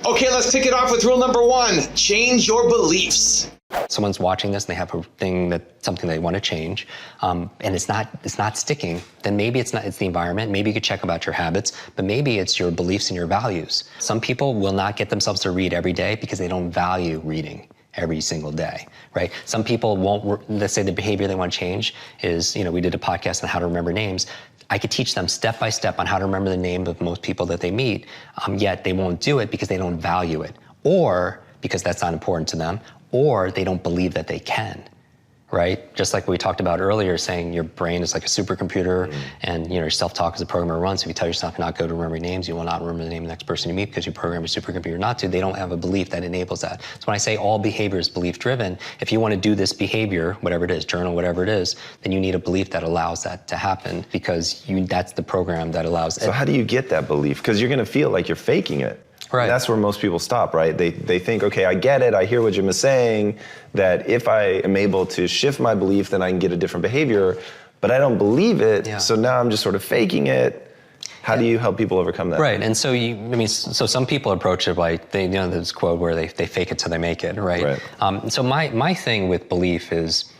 Okay, let's kick it off with rule number 1. Change your beliefs. Someone's watching this and they have a thing something they want to change, and it's not sticking, then maybe it's the environment. Maybe you could check about your habits, but maybe it's your beliefs and your values. Some people will not get themselves to read every day because they don't value reading every single day, right? Some people won't, let's say the behavior they want to change is, we did a podcast on how to remember names. I could teach them step by step on how to remember the name of most people that they meet, yet they won't do it because they don't value it, or because that's not important to them, or they don't believe that they can, right? Just like we talked about earlier, saying your brain is like a supercomputer, and your self-talk is a programmer runs. So if you tell yourself you're not good at remembering names, you will not remember the name of the next person you meet because you program your supercomputer not to. They don't have a belief that enables that. So when I say all behavior is belief-driven, if you want to do this behavior, whatever it is, journal, whatever it is, then you need a belief that allows that to happen, because that's the program that allows it. So how do you get that belief? Because you're going to feel like you're faking it. Right. And that's where most people stop, right? They think, okay, I get it, I hear what Jim is saying, that if I am able to shift my belief, then I can get a different behavior, but I don't believe it, so now I'm just sort of faking it. How do you help people overcome that? Right, and so so some people approach it like, there's this quote where they fake it till they make it, right? So my thing with belief is,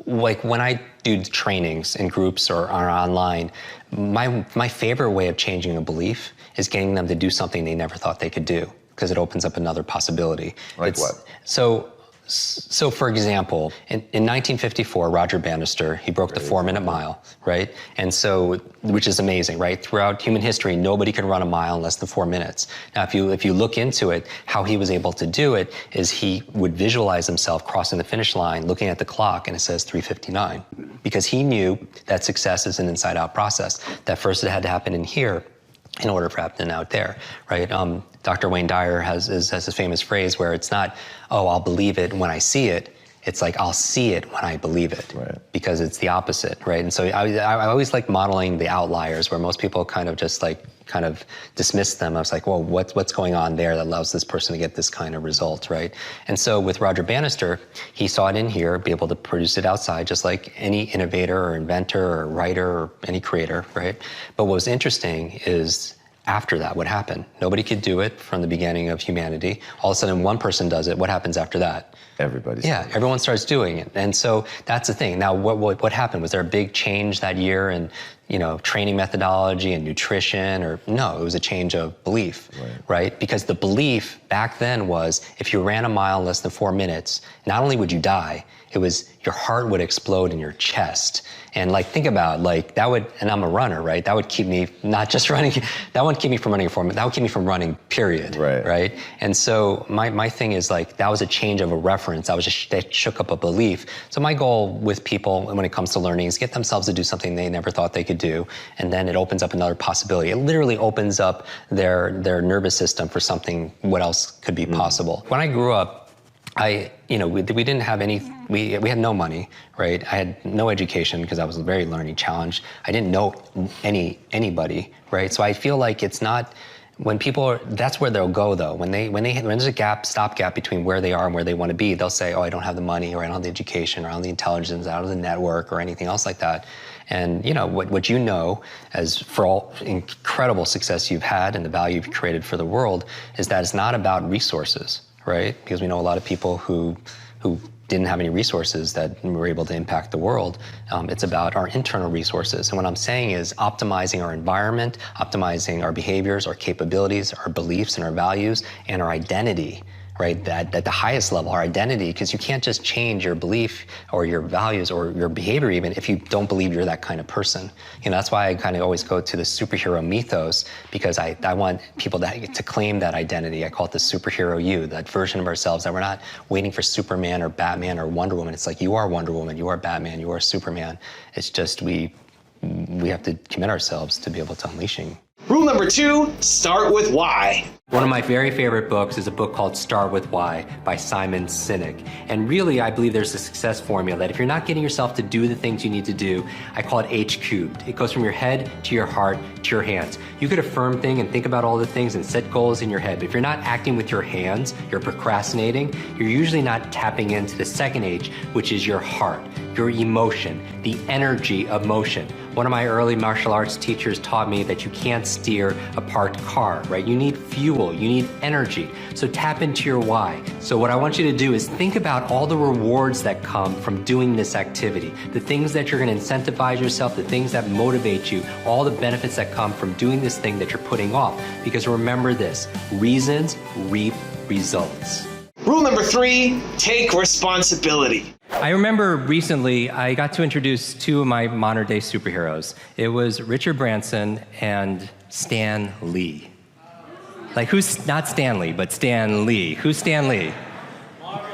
like when I do trainings in groups or online, my favorite way of changing a belief is getting them to do something they never thought they could do, because it opens up another possibility. Like what? So for example, in 1954, Roger Bannister, he broke the 4-minute mile, right? And so, which is amazing, right? Throughout human history, nobody could run a mile in less than 4 minutes. Now, if you look into it, how he was able to do it is he would visualize himself crossing the finish line, looking at the clock, and it says 3:59, because he knew that success is an inside-out process. That first it had to happen in here in order for it to happen out there, right? Dr. Wayne Dyer has this famous phrase where it's not, oh, I'll believe it when I see it. It's like, I'll see it when I believe it, because it's the opposite, right? And so I always like modeling the outliers, where most people kind of dismiss them. I was like, well, what's going on there that allows this person to get this kind of result, right? And so with Roger Bannister, he saw it in here, be able to produce it outside, just like any innovator or inventor or writer or any creator, right? But what was interesting is, after that, what happened? Nobody could do it from the beginning of humanity. All of a sudden, one person does it. What happens after that? Everyone starts doing it. And so that's the thing. Now, what happened? Was there a big change that year in, training methodology and nutrition? Or no, it was a change of belief, right? Because the belief back then was, if you ran a mile in less than 4 minutes, not only would you die, it was your heart would explode in your chest. And think about that would, and I'm a runner, right? That would keep me not just running, that wouldn't keep me from running a 4 minute, that would keep me from running, period. Right? And so my thing is that was a change of a reference. That shook up a belief. So my goal with people when it comes to learning is get themselves to do something they never thought they could do. And then it opens up another possibility. It literally opens up their nervous system for something, what else could be possible. When I grew up, we didn't have we had no money, right? I had no education because I was very learning challenged. I didn't know anybody, right? So I feel like it's not, when people that's where they'll go though. When there's a stopgap between where they are and where they want to be, they'll say, oh, I don't have the money, or I don't have the education, or I don't have the intelligence, I don't have the network, or anything else like that. And what as for all incredible success you've had and the value you've created for the world, is that it's not about resources, right? Because we know a lot of people who didn't have any resources that were able to impact the world. It's about our internal resources. And what I'm saying is optimizing our environment, optimizing our behaviors, our capabilities, our beliefs and our values, and our identity, right? That at the highest level, our identity, because you can't just change your belief or your values or your behavior even if you don't believe you're that kind of person. That's why I kind of always go to the superhero mythos, because I want people to claim that identity. I call it the superhero you, that version of ourselves, that we're not waiting for Superman or Batman or Wonder Woman. It's like, you are Wonder Woman, you are Batman, you are Superman. It's just we have to commit ourselves to be able to unleashing. Rule number 2, start with why. One of my very favorite books is a book called Start With Why by Simon Sinek. And really, I believe there's a success formula that if you're not getting yourself to do the things you need to do, I call it H cubed. It goes from your head to your heart to your hands. You could affirm things and think about all the things and set goals in your head, but if you're not acting with your hands, you're procrastinating, you're usually not tapping into the second H, which is your heart, your emotion, the energy of motion. One of my early martial arts teachers taught me that you can't steer a parked car, right? You need fuel, you need energy. So tap into your why. So what I want you to do is think about all the rewards that come from doing this activity, the things that you're going to incentivize yourself, the things that motivate you, all the benefits that come from doing this thing that you're putting off. Because remember this, reasons reap results. Rule number 3, take responsibility. I remember recently I got to introduce 2 of my modern day superheroes. It was Richard Branson and Stan Lee. Like, who's not Stan Lee, but Stan Lee? Who's Stan Lee?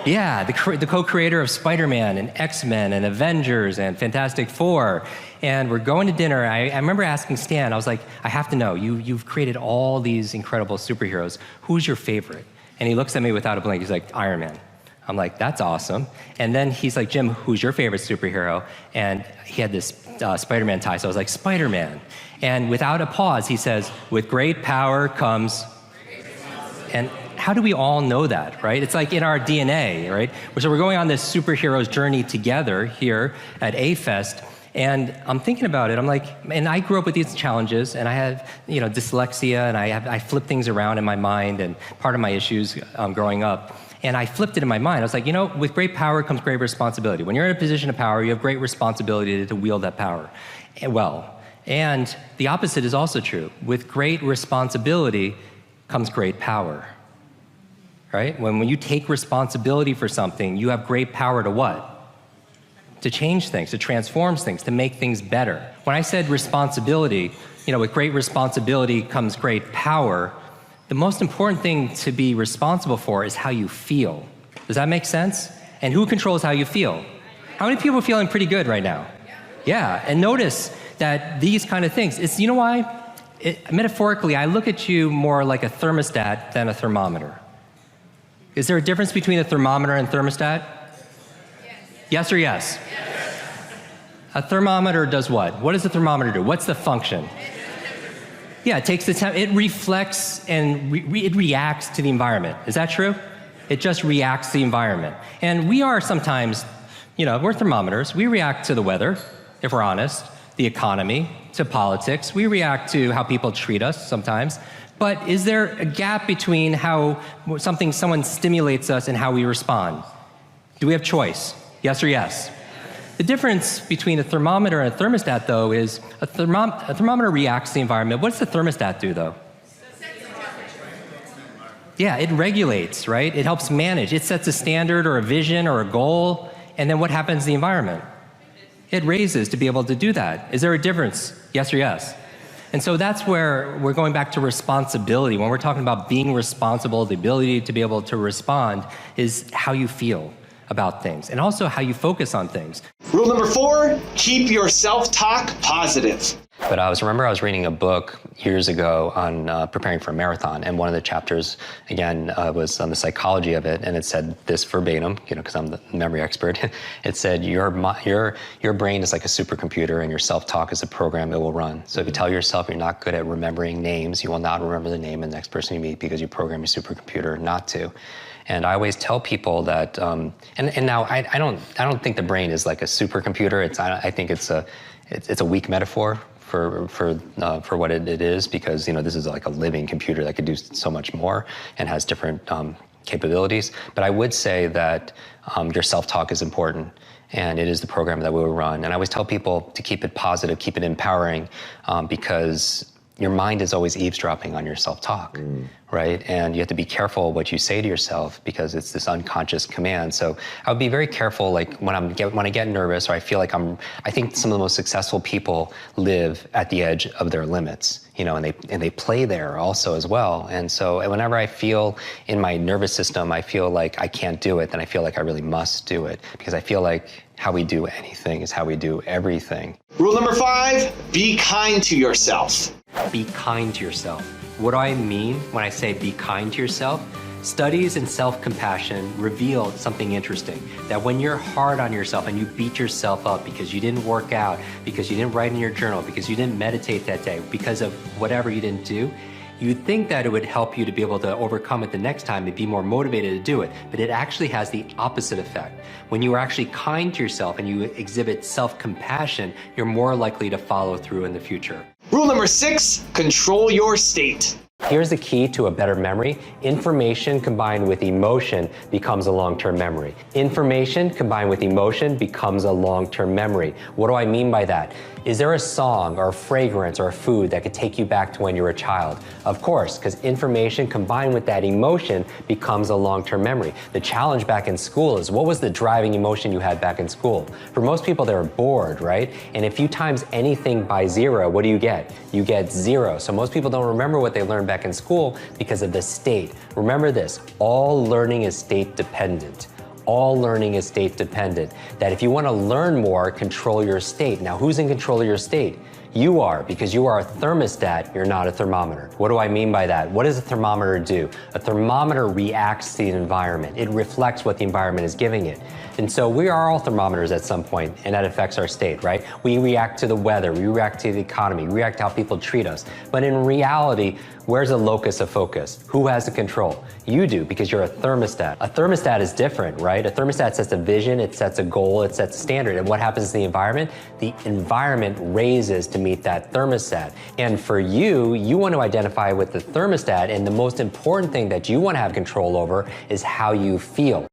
Yeah, the co-creator of Spider-Man and X-Men and Avengers and Fantastic Four. And we're going to dinner. I remember asking Stan, I was like, I have to know, you've created all these incredible superheroes. Who's your favorite? And he looks at me without a blink. He's like, Iron Man. I'm like, that's awesome. And then he's like, Jim, who's your favorite superhero? And he had this Spider-Man tie, so I was like, Spider-Man. And without a pause, he says, with great power comes... And how do we all know that, right? It's like in our DNA, right? So we're going on this superheroes journey together here at A-Fest. And I'm thinking about it, I'm like, and I grew up with these challenges, and I have, dyslexia, and I flip things around in my mind, and part of my issues growing up. And I flipped it in my mind. I was like, with great power comes great responsibility. When you're in a position of power, you have great responsibility to wield that power well. And the opposite is also true. With great responsibility comes great power, right? When you take responsibility for something, you have great power to what? To change things, to transform things, to make things better. When I said responsibility, with great responsibility comes great power, the most important thing to be responsible for is how you feel. Does that make sense? And who controls how you feel? How many people are feeling pretty good right now? Yeah, and notice that these kind of things, it's, why? Metaphorically, I look at you more like a thermostat than a thermometer. Is there a difference between a thermometer and thermostat? Yes or yes? Yes. A thermometer does what? What does a thermometer do? What's the function? Yeah, it takes the time. It reflects and it reacts to the environment. Is that true? It just reacts to the environment. And we are sometimes, we're thermometers. We react to the weather, if we're honest, the economy, to politics. We react to how people treat us sometimes. But is there a gap between how someone stimulates us and how we respond? Do we have choice? Yes or yes? The difference between a thermometer and a thermostat, though, is a thermometer reacts to the environment. What does the thermostat do, though? Yeah, it regulates, right? It helps manage. It sets a standard or a vision or a goal, and then what happens to the environment? It raises to be able to do that. Is there a difference? Yes or yes? And so that's where we're going back to responsibility. When we're talking about being responsible, the ability to be able to respond is how you feel about things, and also how you focus on things. Rule number 4, keep your self-talk positive. But I remember I was reading a book years ago on preparing for a marathon, and one of the chapters, again, was on the psychology of it, and it said this verbatim, because I'm the memory expert. It said, your brain is like a supercomputer, and your self-talk is a program it will run. So if you tell yourself you're not good at remembering names, you will not remember the name of the next person you meet because you program your supercomputer not to. And I always tell people that, and now I don't think the brain is like a supercomputer. I think it's a weak metaphor for what it is, because this is like a living computer that could do so much more and has different capabilities. But I would say that your self-talk is important, and it is the program that we will run. And I always tell people to keep it positive, keep it empowering, because your mind is always eavesdropping on your self-talk, right? And you have to be careful what you say to yourself, because it's this unconscious command. So I would be very careful, like when I get nervous, or I feel like I think some of the most successful people live at the edge of their limits, and they play there also as well. And so whenever I feel in my nervous system, I feel like I can't do it, then I feel like I really must do it, because I feel like how we do anything is how we do everything. Rule number 5, be kind to yourself. Be kind to yourself. What do I mean when I say be kind to yourself? Studies in self-compassion reveal something interesting, that when you're hard on yourself and you beat yourself up because you didn't work out, because you didn't write in your journal, because you didn't meditate that day, because of whatever you didn't do, You'd think that it would help you to be able to overcome it the next time and be more motivated to do it, but it actually has the opposite effect. When you are actually kind to yourself and you exhibit self-compassion, you're more likely to follow through in the future. Rule number 6, control your state. Here's the key to a better memory. Information combined with emotion becomes a long-term memory. Information combined with emotion becomes a long-term memory. What do I mean by that? Is there a song or a fragrance or a food that could take you back to when you were a child? Of course, because information combined with that emotion becomes a long-term memory. The challenge back in school is, what was the driving emotion you had back in school? For most people, they were bored, right? And if you times anything by 0, what do you get? You get 0. So most people don't remember what they learned back in school because of the state. Remember this, all learning is state dependent. All learning is state dependent. That if you want to learn more, control your state. Now, who's in control of your state? You are, because you are a thermostat, you're not a thermometer. What do I mean by that? What does a thermometer do? A thermometer reacts to the environment. It reflects what the environment is giving it. And so we are all thermometers at some point, and that affects our state, right? We react to the weather, we react to the economy, we react to how people treat us. But in reality, where's the locus of focus? Who has the control? You do, because you're a thermostat. A thermostat is different, right? A thermostat sets a vision, it sets a goal, it sets a standard. And what happens to the environment? The environment raises to meet that thermostat. And for you, you want to identify with the thermostat, and the most important thing that you want to have control over is how you feel.